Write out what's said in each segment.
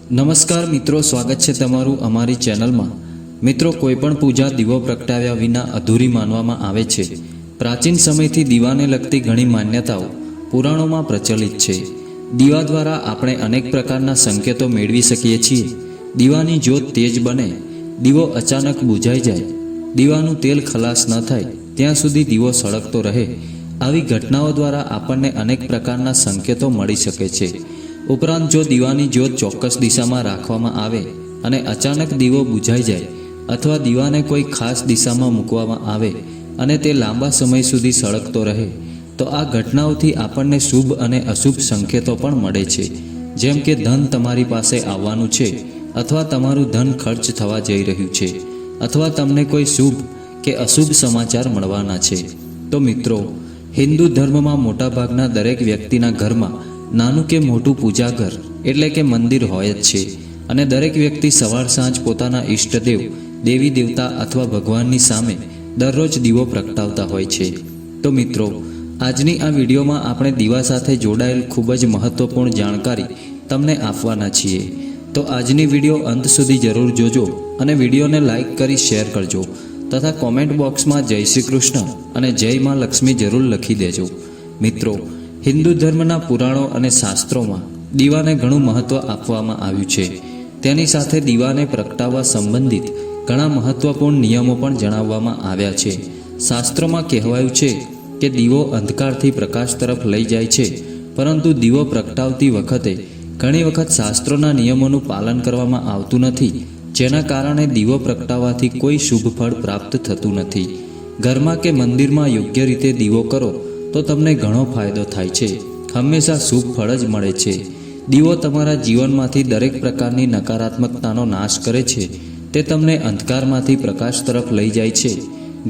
નમસ્કાર મિત્રો, સ્વાગત છે તમારું અમારી ચેનલમાં। મિત્રો, કોઈપણ પૂજા દીવો પ્રગટાવ્યા વિના અધૂરી માનવામાં આવે છે। પ્રાચીન સમયથી દીવાને લગતી ઘણી માન્યતાઓ પુરાણોમાં પ્રચલિત છે। દીવા દ્વારા આપણે અનેક પ્રકારના સંકેતો મેળવી શકીએ છીએ। દીવાની જ્યોત તેજ બને, દીવો અચાનક બુઝાઈ જાય, દીવાનું તેલ ખલાસ ન થાય ત્યાં સુધી દીવો સળગતો રહે, આવી ઘટનાઓ દ્વારા આપણને અનેક પ્રકારના સંકેતો મળી શકે છે। ઉપરાંત જો દીવાની જ્યોત ચોક્કસ દિશામાં રાખવામાં આવે અને અચાનક દીવો બુઝાઈ જાય અથવા દીવાને કોઈ ખાસ દિશામાં મૂકવામાં આવે અને તે લાંબા સમય સુધી સળગતો રહે તો આ ઘટનાઓથી આપણને શુભ અને અશુભ સંકેતો પણ મળે છે। જેમ કે ધન તમારી પાસે આવવાનું છે, અથવા તમારું ધન ખર્ચ થવા જઈ રહ્યું છે, અથવા તમને કોઈ શુભ કે અશુભ સમાચાર મળવાના છે। તો મિત્રો, હિન્દુ ધર્મમાં મોટાભાગના દરેક વ્યક્તિના ઘરમાં નાનું કે મોટું પૂજાઘર એટલે કે મંદિર હોય જ છે, અને દરેક વ્યક્તિ સવાર સાંજ પોતાના ઈષ્ટદેવ, દેવી દેવતા અથવા ભગવાનની સામે દરરોજ દીવો પ્રગટાવતા હોય છે। તો મિત્રો, આજની આ વિડીયોમાં આપણે દીવા સાથે જોડાયેલ ખૂબ જ મહત્વપૂર્ણ જાણકારી તમને આપવાના છીએ। તો આજની વિડીયો અંત સુધી જરૂર જોજો અને વિડીયોને લાઈક કરી શેર કરજો તથા કોમેન્ટ બોક્સમાં જય શ્રી કૃષ્ણ અને જય માં લક્ષ્મી જરૂર લખી દેજો। મિત્રો, હિન્દુ ધર્મના પુરાણો અને શાસ્ત્રોમાં દીવાને ઘણું મહત્વ આપવામાં આવ્યું છે। તેની સાથે દીવાને પ્રગટાવવા સંબંધિત ઘણા મહત્વપૂર્ણ નિયમો પણ જણાવવામાં આવ્યા છે। શાસ્ત્રોમાં કહેવાયું છે કે દીવો અંધકારથી પ્રકાશ તરફ લઈ જાય છે, પરંતુ દીવો પ્રગટાવતી વખતે ઘણી વખત શાસ્ત્રોના નિયમોનું પાલન કરવામાં આવતું નથી, જેના કારણે દીવો પ્રગટાવવાથી કોઈ શુભ ફળ પ્રાપ્ત થતું નથી। ઘરમાં કે મંદિરમાં યોગ્ય રીતે દીવો કરો તો તમને ઘણો ફાયદો થાય છે, હંમેશા શુભ ફળ જ મળે છે। દીવો તમારા જીવનમાંથી દરેક પ્રકારની નકારાત્મકતાનો નાશ કરે છે, તે તમને અંધકારમાંથી પ્રકાશ તરફ લઈ જાય છે।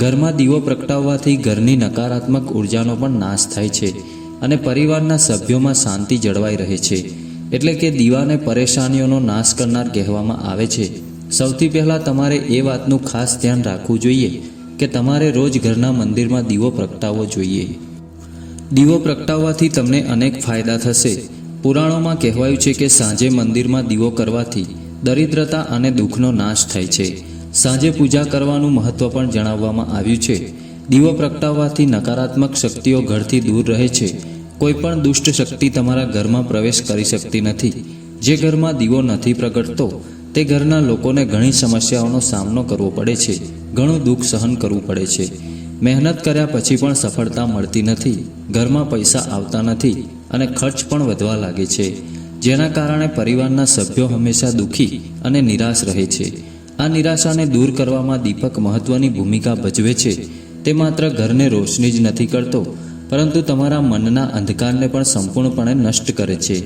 ઘરમાં દીવો પ્રગટાવવાથી ઘરની નકારાત્મક ઉર્જાનો પણ નાશ થાય છે અને પરિવારના સભ્યોમાં શાંતિ જળવાઈ રહે છે। એટલે કે દીવાને પરેશાનીઓનો નાશ કરનાર કહેવામાં આવે છે। સૌથી પહેલાં તમારે એ વાતનું ખાસ ધ્યાન રાખવું જોઈએ કે તમારે રોજ ઘરના મંદિરમાં દીવો પ્રગટાવવો જોઈએ। દીવો પ્રગટાવવાથી તમને અનેક ફાયદા થશે। પુરાણોમાં કહેવાયું છે કે સાંજે મંદિરમાં દીવો કરવાથી દરિદ્રતા અને દુઃખનો નાશ થાય છે। સાંજે પૂજા કરવાનું મહત્વ પણ જણાવવામાં આવ્યું છે। દીવો પ્રગટાવવાથી નકારાત્મક શક્તિઓ ઘરથી દૂર રહે છે। કોઈ પણ દુષ્ટ શક્તિ તમારા ઘરમાં પ્રવેશ કરી શકતી નથી। જે ઘરમાં દીવો નથી પ્રગટતો તે ઘરના લોકોને ઘણી સમસ્યાઓનો સામનો કરવો પડે છે, ઘણું દુઃખ સહન કરવું પડે છે। મહેનત કર્યા પછી પણ સફળતા મળતી નથી, ઘરમાં પૈસા આવતા નથી અને ખર્ચ પણ વધવા લાગે છે, જેના કારણે પરિવારના સભ્યો હંમેશા દુઃખી અને નિરાશ રહે છે। આ નિરાશાને દૂર કરવામાં દીપક મહત્વની ભૂમિકા ભજવે છે। તે માત્ર ઘરને રોશની જ નથી કરતો, પરંતુ તમારા મનના અંધકારને પણ સંપૂર્ણપણે નષ્ટ કરે છે।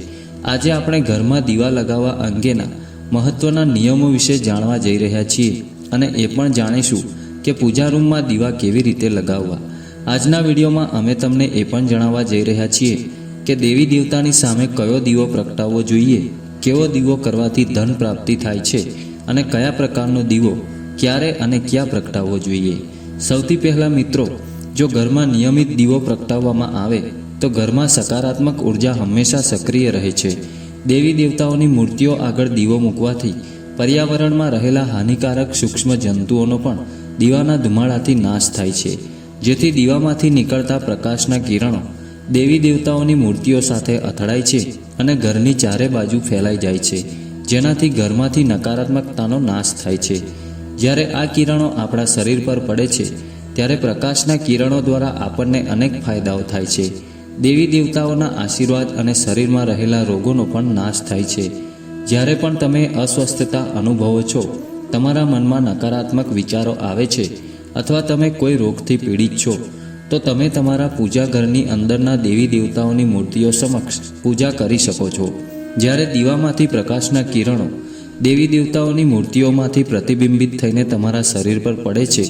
આજે આપણે ઘરમાં દીવા લગાવવા અંગેના મહત્વના નિયમો વિશે જાણવા જઈ રહ્યા છીએ અને એ પણ જાણીશું કે પૂજા રૂમમાં દીવા કેવી રીતે લગાવવા। આજના વિડીયોમાં અમે તમને એ પણ જણાવવા જઈ રહ્યા છીએ કે દેવી દેવતાની સામે કયો દીવો પ્રગટાવવો જોઈએ, કેવો દીવો કરવાથી ધન પ્રાપ્તિ થાય છે અને કયા પ્રકારનો દીવો ક્યારે અને ક્યાં પ્રગટાવવો જોઈએ। સૌથી પહેલાં મિત્રો, જો ઘરમાં નિયમિત દીવો પ્રગટાવવામાં આવે તો ઘરમાં સકારાત્મક ઉર્જા હંમેશા સક્રિય રહે છે। દેવી દેવતાઓની મૂર્તિઓ આગળ દીવો મૂકવાથી પર્યાવરણમાં રહેલા હાનિકારક સૂક્ષ્મ જંતુઓનો પણ દીવાના ધુમાડાથી નાશ થાય છે, જેથી દીવામાંથી નીકળતા પ્રકાશના કિરણો દેવી દેવતાઓની મૂર્તિઓ સાથે અથડાય છે અને ઘરની ચારે બાજુ ફેલાઈ જાય છે, જેનાથી ઘરમાંથી નકારાત્મકતાનો નાશ થાય છે। જ્યારે આ કિરણો આપણા શરીર પર પડે છે ત્યારે પ્રકાશના કિરણો દ્વારા આપણને અનેક ફાયદાઓ થાય છે। દેવી દેવતાઓના આશીર્વાદ અને શરીરમાં રહેલા રોગોનો પણ નાશ થાય છે। જ્યારે પણ તમે અસ્વસ્થતા અનુભવો છો, તમારા મનમાં નકારાત્મક વિચારો આવે છે અથવા તમે કોઈ રોગથી પીડિત છો, તો તમે તમારા પૂજા ઘરની અંદરના દેવી દેવતાઓની મૂર્તિઓ સમક્ષ પૂજા કરી શકો છો। જ્યારે દીવામાંથી પ્રકાશના કિરણો દેવી દેવતાઓની મૂર્તિઓમાંથી પ્રતિબિંબિત થઈને તમારા શરીર પર પડે છે,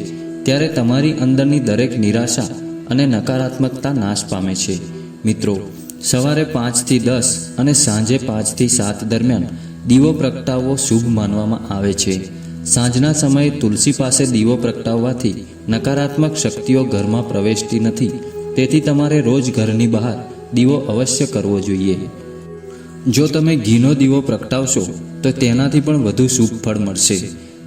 ત્યારે તમારી અંદરની દરેક નિરાશા અને નકારાત્મકતા નાશ પામે છે। મિત્રો, સવારે 5 થી 10 અને સાંજે 5 થી 7 દરમિયાન દીવો પ્રગટાવવો શુભ માનવામાં આવે છે। સાંજના સમયે તુલસી પાસે દીવો પ્રગટાવવાથી નકારાત્મક શક્તિઓ ઘરમાં પ્રવેશતી નથી, તેથી તમારે રોજ ઘરની બહાર દીવો અવશ્ય કરવો જોઈએ। જો તમે ઘીનો દીવો પ્રગટાવશો તો તેનાથી પણ વધુ શુભ ફળ મળશે.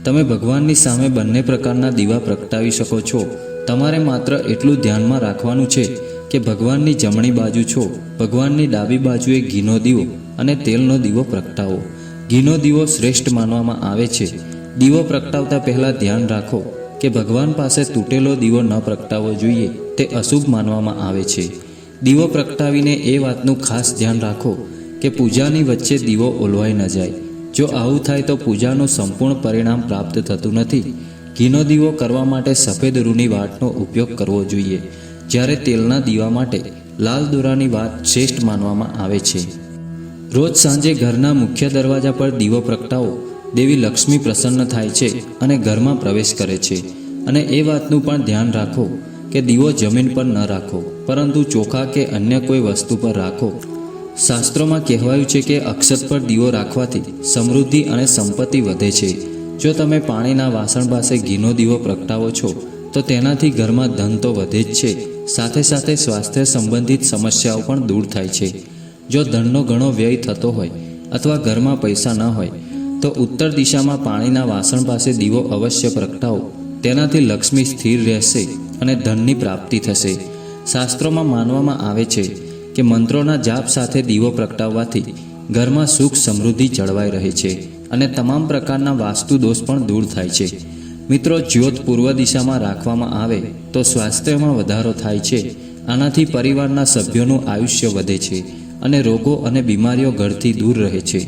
તમે ભગવાનની સામે બંને પ્રકારના દીવા પ્રગટાવી શકો છો. તમારે માત્ર એટલું ધ્યાનમાં રાખવાનું છે કે ભગવાનની જમણી બાજુ છો, ભગવાનની ડાબી બાજુએ ઘીનો દીવો અને તેલનો દીવો પ્રગટાવો. ઘીનો દીવો શ્રેષ્ઠ માનવામાં આવે છે. દીવો પ્રગટાવતા પહેલાં ધ્યાન રાખો કે ભગવાન પાસે તૂટેલો દીવો ન પ્રગટાવવો જોઈએ, તે અશુભ માનવામાં આવે છે. દીવો પ્રગટાવીને એ વાતનું ખાસ ધ્યાન રાખો કે પૂજાની વચ્ચે દીવો ઓલવાઈ ન જાય. જો આવું થાય તો પૂજાનું સંપૂર્ણ પરિણામ પ્રાપ્ત થતું નથી. ઘીનો દીવો કરવા માટે સફેદ રૂની વાટનો ઉપયોગ કરવો જોઈએ, જ્યારે તેલના દીવા માટે લાલ દોરાની વાત શ્રેષ્ઠ માનવામાં આવે છે. રોજ સાંજે ઘરના મુખ્ય દરવાજા પર દીવો પ્રગટાવો. દેવી લક્ષ્મી પ્રસન્ન થાય છે અને ઘરમાં પ્રવેશ કરે છે. અને એ વાતનું પણ ધ્યાન રાખો કે દીવો જમીન પર ન રાખો, પરંતુ ચોખા કે અન્ય કોઈ વસ્તુ પર રાખો. શાસ્ત્રોમાં કહેવાયું છે કે અક્ષત પર દીવો રાખવાથી સમૃદ્ધિ અને સંપત્તિ વધે છે. જો તમે પાણીના વાસણ પાસે ઘીનો દીવો પ્રગટાવો છો તો તેનાથી ઘરમાં ધન તો વધે જ છે, સાથે સાથે સ્વાસ્થ્ય સંબંધિત સમસ્યાઓ પણ દૂર થાય છે. જો ધનનો ઘણો વ્યય થતો હોય અથવા ઘરમાં પૈસા ન હોય તો ઉત્તર દિશામાં પાણીના વાસણ પાસે દીવો અવશ્ય પ્રગટાવો. તેનાથી લક્ષ્મી સ્થિર રહેશે અને ધનની પ્રાપ્તિ થશે. શાસ્ત્રોમાં માનવામાં આવે છે કે મંત્રોના જાપ સાથે દીવો પ્રગટાવવાથી ઘરમાં સુખ સમૃદ્ધિ જળવાઈ રહે છે અને તમામ પ્રકારના વાસ્તુ દોષ પણ દૂર થાય છે. મિત્રો, જ્યોત પૂર્વ દિશામાં રાખવામાં આવે તો સ્વાસ્થ્યમાં વધારો થાય છે. આનાથી પરિવારના સભ્યોનું આયુષ્ય વધે છે અને રોગો અને બીમારીઓ ઘરથી દૂર રહે છે.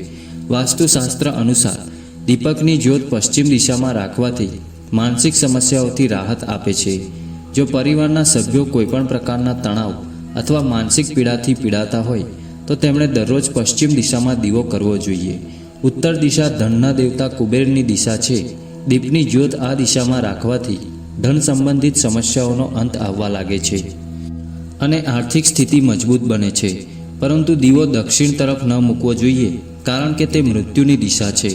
વાસ્તુશાસ્ત્ર અનુસાર દીપકની જ્યોત પશ્ચિમ દિશામાં રાખવાથી માનસિક સમસ્યાઓથી રાહત આપે છે. જો પરિવારના સભ્યો કોઈપણ પ્રકારના તણાવ અથવા માનસિક પીડાથી પીડાતા હોય તો તેમણે દરરોજ પશ્ચિમ દિશામાં દીવો કરવો જોઈએ. ઉત્તર દિશા ધનના દેવતા કુબેરની દિશા છે. દીપની જ્યોત આ દિશામાં રાખવાથી ધન સંબંધિત સમસ્યાઓનો અંત આવવા લાગે છે અને આર્થિક સ્થિતિ મજબૂત બને છે. પરંતુ દીવો દક્ષિણ તરફ ન મૂકવો જોઈએ, કારણ કે તે મૃત્યુની દિશા છે.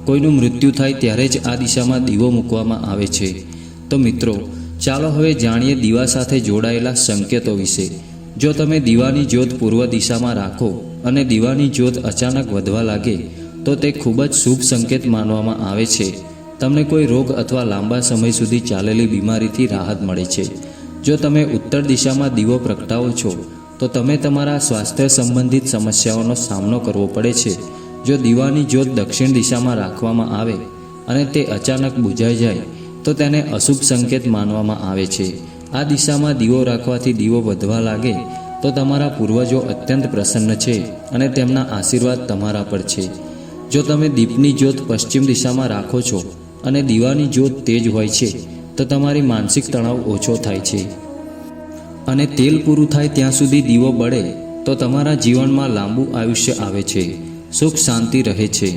કોઈનું મૃત્યુ થાય ત્યારે જ આ દિશામાં દીવો મૂકવામાં આવે છે. તો મિત્રો, ચાલો હવે જાણીએ દીવા સાથે જોડાયેલા સંકેતો વિશે. જો તમે દીવાની જ્યોત પૂર્વ દિશામાં રાખો અને દીવાની જ્યોત અચાનક વધવા લાગે તો તે ખૂબ જ શુભ સંકેત માનવામાં આવે છે. તમને કોઈ રોગ અથવા લાંબા સમય સુધી ચાલેલી બીમારીથી રાહત મળે છે. જો તમે ઉત્તર દિશામાં દીવો પ્રગટાવો છો તો તમે તમારા સ્વાસ્થ્ય સંબંધિત સમસ્યાઓનો સામનો કરવો પડે છે. જો દીવાની જ્યોત દક્ષિણ દિશામાં રાખવામાં આવે અને તે અચાનક બુઝાઈ જાય તો તેને અશુભ સંકેત માનવામાં આવે છે. આ દિશામાં દીવો રાખવાથી દીવો વધવા લાગે તો તમારા પૂર્વજો અત્યંત પ્રસન્ન છે અને તેમના આશીર્વાદ તમારા પર છે. જો તમે દીપની જ્યોત પશ્ચિમ દિશામાં રાખો છો અને દીવાની જ્યોત તેજ હોય છે તો તમારી માનસિક તણાવ ઓછો થાય છે અને તેલ પૂરું થાય ત્યાં સુધી દીવો બળે તો તમારા જીવનમાં લાંબુ આયુષ્ય આવે છે, સુખ શાંતિ રહે છે.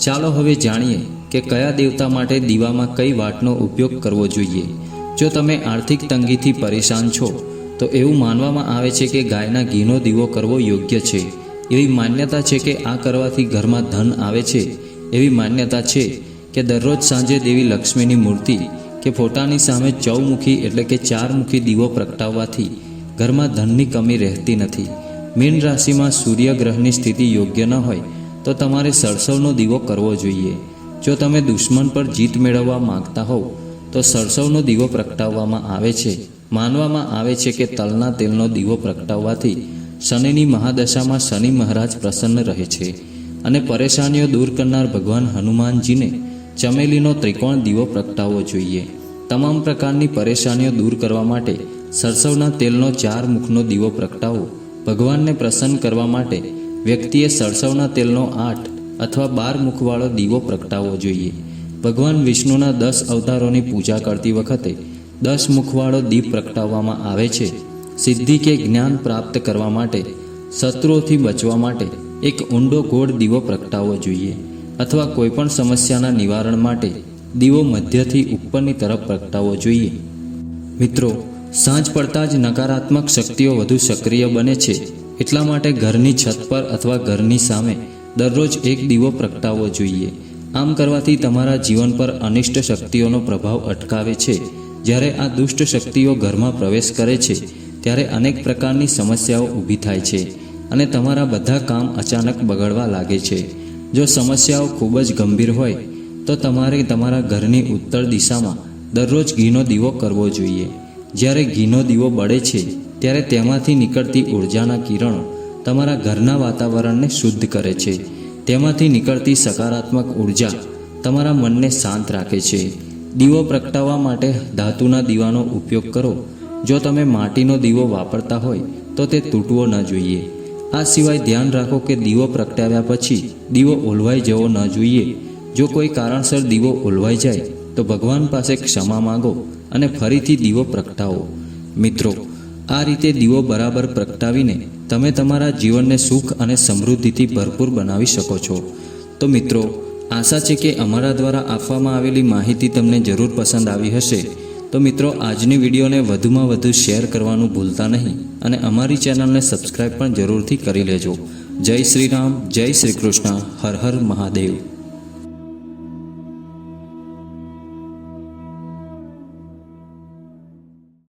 ચાલો હવે જાણીએ કે કયા દેવતા માટે દીવામાં કઈ વાટનો ઉપયોગ કરવો જોઈએ. જો તમે આર્થિક તંગીથી પરેશાન છો તો એવું માનવામાં આવે છે કે ગાયના ઘીનો દીવો કરવો યોગ્ય છે. એવી માન્યતા છે કે આ કરવાથી ઘરમાં ધન આવે છે. એવી માન્યતા છે કે દરરોજ સાંજે દેવી લક્ષ્મીની મૂર્તિ કે ફોટાની સામે ચૌમુખી એટલે કે 4 મુખી દીવો પ્રગટાવવાથી ઘરમાં ધનની કમી રહેતી નથી. મીન રાશિમાં સૂર્ય ગ્રહની સ્થિતિ યોગ્ય ન હોય તો તમારે સરસવનો દીવો કરવો જોઈએ. જો તમે દુશ્મન પર જીત મેળવવા માંગતા હોવ તો સરસવનો દીવો પ્રગટાવવામાં આવે છે. માનવામાં આવે છે કે તલના તેલનો દીવો પ્રગટાવવાથી શનિની મહાદશામાં શનિ મહારાજ પ્રસન્ન રહે છે અને પરેશાનીઓ દૂર કરનાર ભગવાન હનુમાનજીને ચમેલીનો ત્રિકોણ દીવો પ્રગટાવવો જોઈએ. તમામ પ્રકારની પરેશાનીઓ દૂર કરવા માટે સરસવના તેલનો 4 મુખનો દીવો પ્રગટાવો. ભગવાનને પ્રસન્ન કરવા માટે વ્યક્તિએ સરસવના તેલનો 8 અથવા 12 મુખવાળો દીવો પ્રગટાવવો જોઈએ. ભગવાન વિષ્ણુના 10 અવતારોની પૂજા કરતી વખતે 10 મુખવાળો દીપ પ્રગટાવવામાં આવે છે. સિદ્ધિ કે જ્ઞાન પ્રાપ્ત કરવા માટે, શત્રુઓથી બચવા માટે એક ઊંડો ગોળ દીવો પ્રગટાવવો જોઈએ અથવા કોઈપણ સમસ્યાના નિવારણ માટે દીવો મધ્યથી ઉપરની તરફ પ્રગટાવવો જોઈએ. મિત્રો, સાંજ પડતા જ નકારાત્મક શક્તિઓ વધુ સક્રિય બને છે. એટલા માટે ઘરની છત પર અથવા ઘરની સામે દરરોજ એક દીવો પ્રગટાવવો જોઈએ. આમ કરવાથી તમારા જીવન પર અનિષ્ટ શક્તિઓનો પ્રભાવ અટકાવે છે. જ્યારે આ દુષ્ટ શક્તિઓ ઘરમાં પ્રવેશ કરે છે ત્યારે અનેક પ્રકારની સમસ્યાઓ ઊભી થાય છે અને તમારા બધા કામ અચાનક બગડવા લાગે છે. જો સમસ્યાઓ ખૂબ જ ગંભીર હોય તો તમારે તમારા ઘરની ઉત્તર દિશામાં દરરોજ ઘીનો દીવો કરવો જોઈએ. જ્યારે ઘીનો દીવો બળે છે ત્યારે તેમાંથી નીકળતી ઉર્જાના કિરણો તમારા ઘરના વાતાવરણને શુદ્ધ કરે છે. તેમાંથી નીકળતી સકારાત્મક ઉર્જા તમારા મનને શાંત રાખે છે. દીવો પ્રગટાવવા માટે ધાતુના દીવાનો ઉપયોગ કરો. જો તમે માટીનો દીવો વાપરતા હોય તો તે તૂટવો ન જોઈએ. આ સિવાય ધ્યાન રાખો કે દીવો પ્રગટાવ્યા પછી દીવો ઓલવાઈ જવો ન જોઈએ. જો કોઈ કારણસર દીવો ઓલવાઈ જાય તો ભગવાન પાસે ક્ષમા માંગો અને ફરીથી દીવો પ્રગટાવો. મિત્રો, આ રીતે દીવો બરાબર પ્રગટાવીને તમે તમારા જીવનને સુખ અને સમૃદ્ધિથી ભરપૂર બનાવી શકો છો. તો મિત્રો, આશા છે કે અમારા દ્વારા આપવામાં આવેલી માહિતી તમને જરૂર પસંદ આવી હશે. તો મિત્રો, આજની વિડીયોને વધુમાં વધુ શેર કરવાનું ભૂલતા નહીં અને અમારી ચેનલને સબસ્ક્રાઈબ પણ જરૂરથી કરી લેજો. જય શ્રી રામ, જય શ્રી કૃષ્ણ, હર હર મહાદેવ.